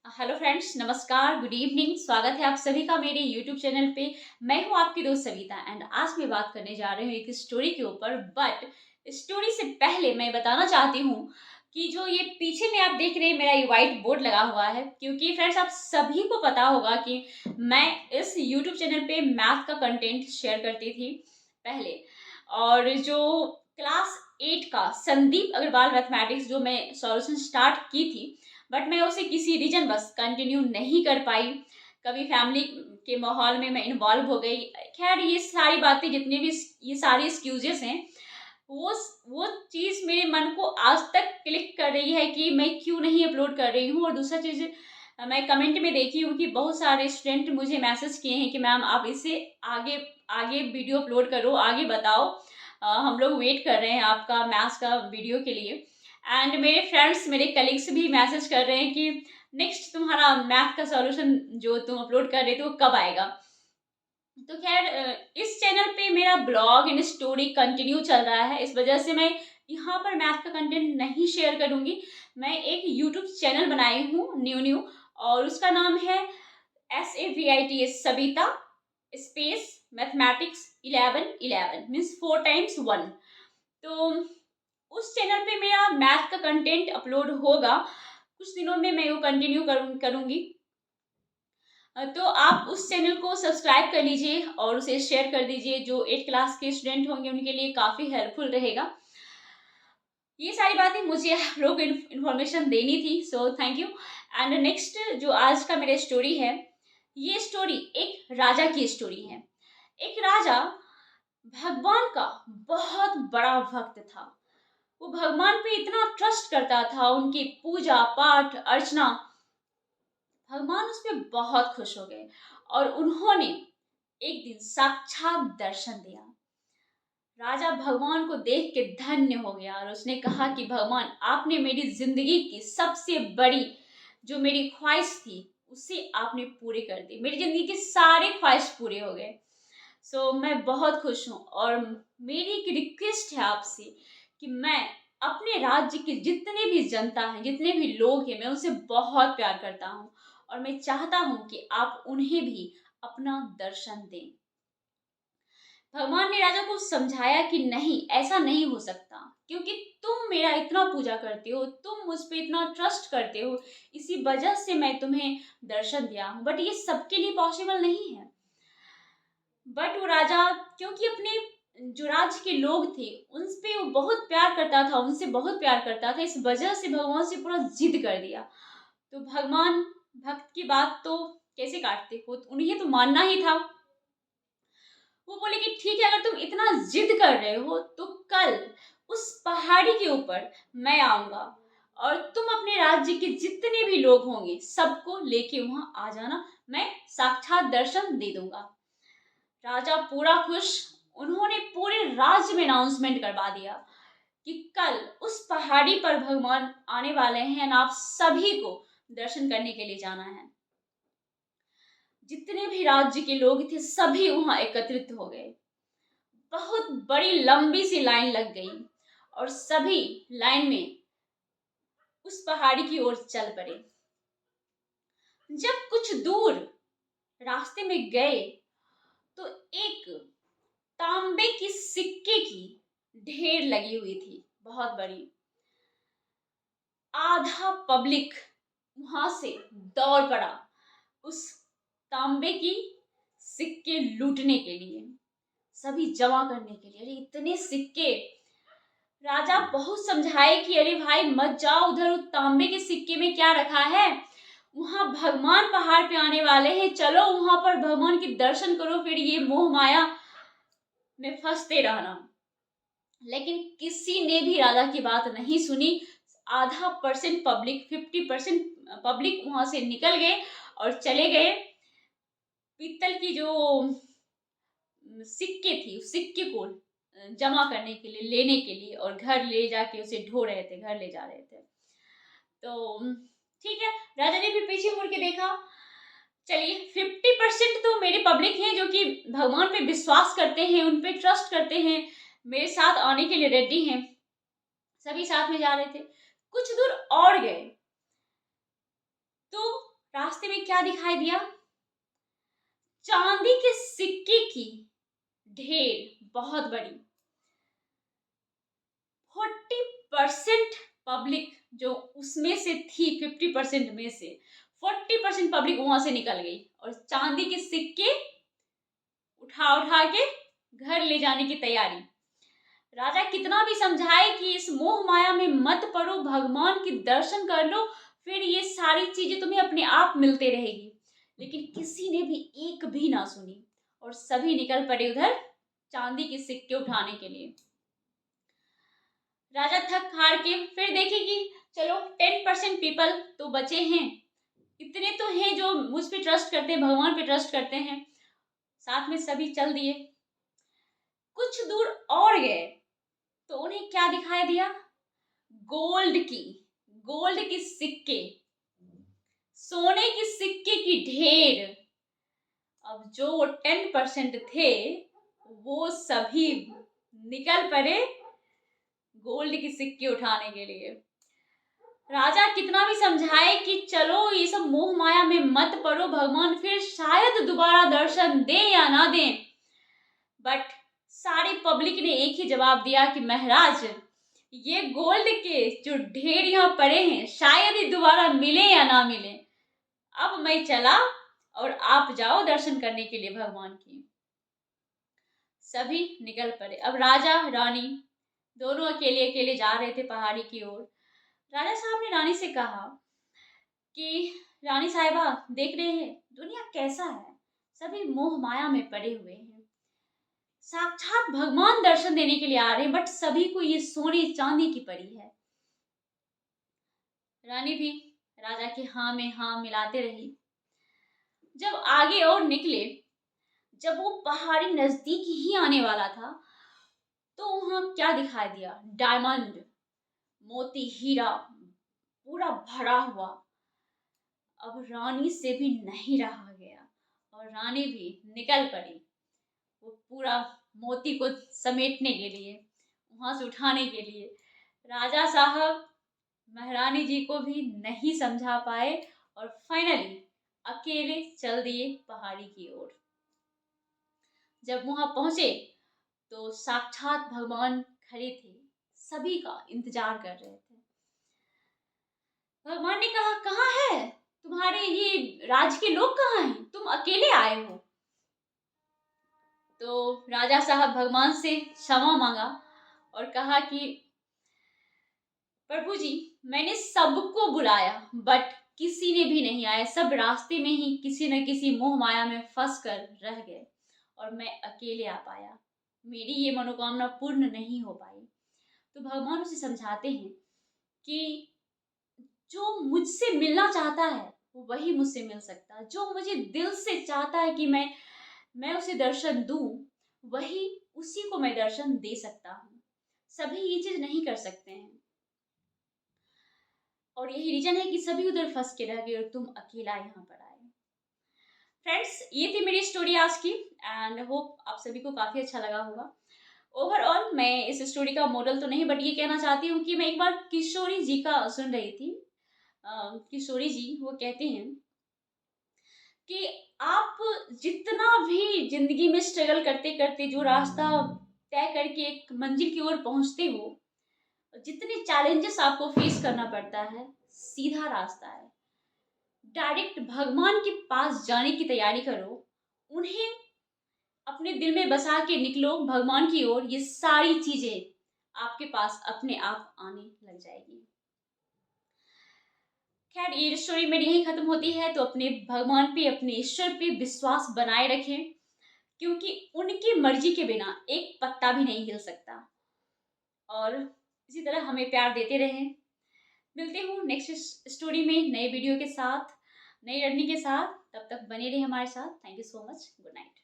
Hello friends, नमस्कार, good evening. स्वागत है आप सभी का मेरे यूट्यूब चैनल पे। मैं हूं आपकी दोस्त सविता एंड आज मैं बात करने जा रही हूँ एक स्टोरी के ऊपर। बट स्टोरी से पहले मैं बताना चाहती हूँ कि जो ये पीछे में आप देख रहे हैं मेरा ये व्हाइट बोर्ड लगा हुआ है, क्योंकि फ्रेंड्स आप सभी को पता होगा कि मैं इस यूट्यूब चैनल पे मैथ का कंटेंट शेयर करती थी पहले। और जो क्लास 8 का संदीप अग्रवाल मैथमेटिक्स जो मैं सॉल्यूशन स्टार्ट की थी, बट मैं उसे किसी रीजन बस कंटिन्यू नहीं कर पाई। कभी फैमिली के माहौल में मैं इन्वॉल्व हो गई। खैर ये सारी बातें जितनी भी ये सारी एक्सक्यूजेस हैं, वो वो चीज़ मेरे मन को आज तक क्लिक कर रही है कि मैं क्यों नहीं अपलोड कर रही हूँ। और दूसरा चीज़, मैं कमेंट में देखी हूँ कि बहुत सारे स्टूडेंट मुझे मैसेज किए हैं कि मैम आप इसे आगे आगे वीडियो अपलोड करो, आगे बताओ। हम लोग वेट कर रहे हैं आपका मैथ्स का वीडियो के लिए। एंड मेरे फ्रेंड्स, मेरे कलीग्स भी मैसेज कर रहे हैं कि नेक्स्ट तुम्हारा मैथ का सॉल्यूशन जो तुम अपलोड कर रहे थे वो कब आएगा। तो खैर इस चैनल पे मेरा ब्लॉग एंड स्टोरी कंटिन्यू चल रहा है, इस वजह से मैं यहाँ पर मैथ का कंटेंट नहीं शेयर करूँगी। मैं एक यूट्यूब चैनल बनाई हूँ न्यू और उसका नाम है SAVITS Savita space mathematics 1111 means 4x1। तो उस चैनल पे मेरा मैथ का कंटेंट अपलोड होगा कुछ दिनों में, मैं वो कंटिन्यू करूँगी। तो आप उस चैनल को सब्सक्राइब कर लीजिए और उसे शेयर कर दीजिए। जो 8 क्लास के स्टूडेंट होंगे उनके लिए काफ़ी हेल्पफुल रहेगा। ये सारी बातें मुझे आप लोग को इन्फॉर्मेशन देनी थी, so thank you. And next जो आज का मेरा स्टोरी है, ये स्टोरी एक राजा की स्टोरी है। एक राजा भगवान का बहुत बड़ा भक्त था। वो भगवान पे इतना ट्रस्ट करता था, उनकी पूजा पाठ अर्चना, भगवान उस पर बहुत खुश हो गए और उन्होंने एक दिन साक्षात दर्शन दिया। राजा भगवान को देख के धन्य हो गया और उसने कहा कि भगवान, आपने मेरी जिंदगी की सबसे बड़ी जो मेरी ख्वाहिश थी उसे आपने पूरी कर दी। मेरी जिंदगी के सारे ख्वाहिश पूरे हो गए। मैं बहुत खुश हूँ और मेरी एक रिक्वेस्ट है आपसे कि मैं अपने राज्य के जितने भी जनता हैं, जितने भी लोग हैं, मैं उनसे बहुत प्यार करता हूँ और मैं चाहता हूँ कि आप उन्हें भी अपना दर्शन दें। भगवान ने राजा को समझाया कि नहीं, ऐसा नहीं हो सकता, क्योंकि तुम मेरा इतना पूजा करते हो, तुम मुझ पे इतना ट्रस्ट करते हो, इसी वजह से मैं तुम्हें दर्शन दिया हूँ। बट ये सबके लिए पॉसिबल नहीं है। बट वो राजा, क्योंकि अपने जो राज्य के लोग थे उन पे वो बहुत प्यार करता था, उनसे बहुत प्यार करता था, इस वजह से भगवान से पूरा जिद कर दिया। तो भगवान भक्त की बात तो कैसे काटते हो, उन्हें तो मानना ही था। वो बोले कि ठीक है, अगर तुम इतना जिद कर रहे हो तो कल उस पहाड़ी के ऊपर मैं आऊंगा और तुम अपने राज्य के जितने भी लोग होंगे सबको लेके वहां आ जाना, मैं साक्षात दर्शन दे दूंगा। राजा पूरा खुश। उन्होंने पूरे राज्य में अनाउंसमेंट करवा दिया कि कल उस पहाड़ी पर भगवान आने वाले हैं और आप सभी को दर्शन करने के लिए जाना है। जितने भी राज्य के लोग थे सभी वहां एकत्रित हो गए। बहुत बड़ी लंबी सी लाइन लग गई और सभी लाइन में उस पहाड़ी की ओर चल पड़े। जब कुछ दूर रास्ते में गए तो एक तांबे की सिक्के की ढेर लगी हुई थी, बहुत बड़ी। आधा पब्लिक वहां से दौड़ पड़ा उस तांबे की सिक्के लूटने के लिए, सभी जमा करने के लिए। अरे इतने सिक्के! राजा बहुत समझाए कि अरे भाई मत जाओ उधर, उस तांबे के सिक्के में क्या रखा है, वहां भगवान पहाड़ पे आने वाले हैं, चलो वहां पर भगवान के दर्शन करो, फिर ये मोह माया में फंसते रहना। लेकिन किसी ने भी राजा की बात नहीं सुनी। आधा परसेंट पब्लिक, 50% पब्लिक वहां से निकल गए और चले गए पीतल की जो सिक्के थी उस सिक्के को जमा करने के लिए, लेने के लिए, और घर ले जाके उसे ढो रहे थे, घर ले जा रहे थे। तो ठीक है, राजा ने फिर पीछे मुड़ के देखा। चलिए 50% तो मेरे पब्लिक हैं जो कि भगवान पे विश्वास करते हैं, उन पे ट्रस्ट करते हैं, मेरे साथ आने के लिए रेडी हैं, सभी साथ में जा रहे थे। कुछ दूर और गए तो रास्ते में क्या दिखाई दिया? चांदी के सिक्के की ढेर बहुत बड़ी। 40% पब्लिक जो उसमें से थी, 50% में से 40% पब्लिक वहां से निकल गई और चांदी के सिक्के उठा उठा के घर ले जाने की तैयारी। राजा कितना भी समझाए कि इस मोह माया में मत पड़ो, भगवान के दर्शन कर लो, फिर ये सारी चीजें तुम्हें अपने आप मिलते रहेगी, लेकिन किसी ने भी एक भी ना सुनी और सभी निकल पड़े उधर चांदी के सिक्के उठाने के लिए। राजा थक हार के फिर देखे कि चलो 10% पीपल तो बचे हैं, इतने तो हैं जो मुझ पे ट्रस्ट करते हैं, भगवान पे ट्रस्ट करते हैं, साथ में सभी चल दिए। कुछ दूर और गए तो उन्हें क्या दिखाई दिया? गोल्ड की सिक्के, सोने की सिक्के की ढेर। अब जो 10% थे वो सभी निकल पड़े गोल्ड की सिक्के उठाने के लिए। राजा कितना भी समझाए कि चलो ये सब मोह माया में मत पड़ो, भगवान फिर शायद दोबारा दर्शन दे या ना दे, बट सारी पब्लिक ने एक ही जवाब दिया कि महाराज ये गोल्ड के जो ढेर यहाँ पड़े हैं शायद ही दोबारा मिले या ना मिले, अब मैं चला और आप जाओ दर्शन करने के लिए भगवान की। सभी निकल पड़े। अब राजा रानी दोनों अकेले अकेले जा रहे थे पहाड़ी की ओर। राजा साहब ने रानी से कहा कि रानी साहिबा देख रहे हैं दुनिया कैसा है, सभी मोह माया में पड़े हुए हैं, साक्षात भगवान दर्शन देने के लिए आ रहे हैं, बट सभी को ये सोने चांदी की पड़ी है। रानी भी राजा के हाँ में हाँ मिलाते रही। जब आगे और निकले, जब वो पहाड़ी नजदीक ही आने वाला था तो वहां क्या दिखाई दिया? डायमंड, मोती, हीरा पूरा भरा हुआ। अब रानी से भी नहीं रहा गया और रानी भी निकल पड़ी वो पूरा मोती को समेटने के लिए, वहां से उठाने के लिए। राजा साहब महारानी जी को भी नहीं समझा पाए और फाइनली अकेले चल दिए पहाड़ी की ओर। जब वहां पहुंचे तो साक्षात भगवान खड़े थे, सभी का इंतजार कर रहे थे। भगवान ने कहा कहाँ है तुम्हारे ये राज के लोग, कहाँ हैं, तुम अकेले आए हो? तो राजा साहब भगवान से क्षमा मांगा और कहा कि प्रभु जी मैंने सबको बुलाया बट किसी ने भी नहीं आया, सब रास्ते में ही किसी न किसी मोह माया में फंस कर रह गए और मैं अकेले आ पाया, मेरी ये मनोकामना पूर्ण नहीं हो पाई। तो भगवान उसे समझाते हैं कि जो मुझसे मिलना चाहता है वो वही मुझसे मिल सकता है, जो मुझे दिल से चाहता है कि मैं उसे दर्शन दूं, वही उसी को मैं दर्शन दे सकता हूँ, सभी ये चीज नहीं कर सकते हैं। और यही रीजन है कि सभी उधर फंस के रह गए और तुम अकेला यहाँ पर आए। फ्रेंड्स ये थी मेरी स्टोरी आज की एंड होप आप सभी को काफी अच्छा लगा होगा। ओवरऑल मैं इस स्टोरी का मॉडल तो नहीं, बट ये कहना चाहती हूँ कि मैं एक बार किशोरी जी का सुन रही थी। किशोरी जी वो कहते हैं कि आप जितना भी जिंदगी में स्ट्रगल करते करते जो रास्ता तय करके एक मंजिल की ओर पहुंचते हो, जितने चैलेंजेस आपको फेस करना पड़ता है, सीधा रास्ता है, डायरेक्ट भगवान के पास जाने की तैयारी करो, उन्हें अपने दिल में बसा के निकलो भगवान की ओर, ये सारी चीजें आपके पास अपने आप आने लग जाएगी। खैर ये स्टोरी मेरी यही खत्म होती है। तो अपने भगवान पे, अपने ईश्वर पे विश्वास बनाए रखें, क्योंकि उनकी मर्जी के बिना एक पत्ता भी नहीं हिल सकता। और इसी तरह हमें प्यार देते रहें। मिलते हूँ नेक्स्ट स्टोरी में नए वीडियो के साथ, नई रणनी के साथ। तब तक बने रहे हमारे साथ। Thank you so much. Good night.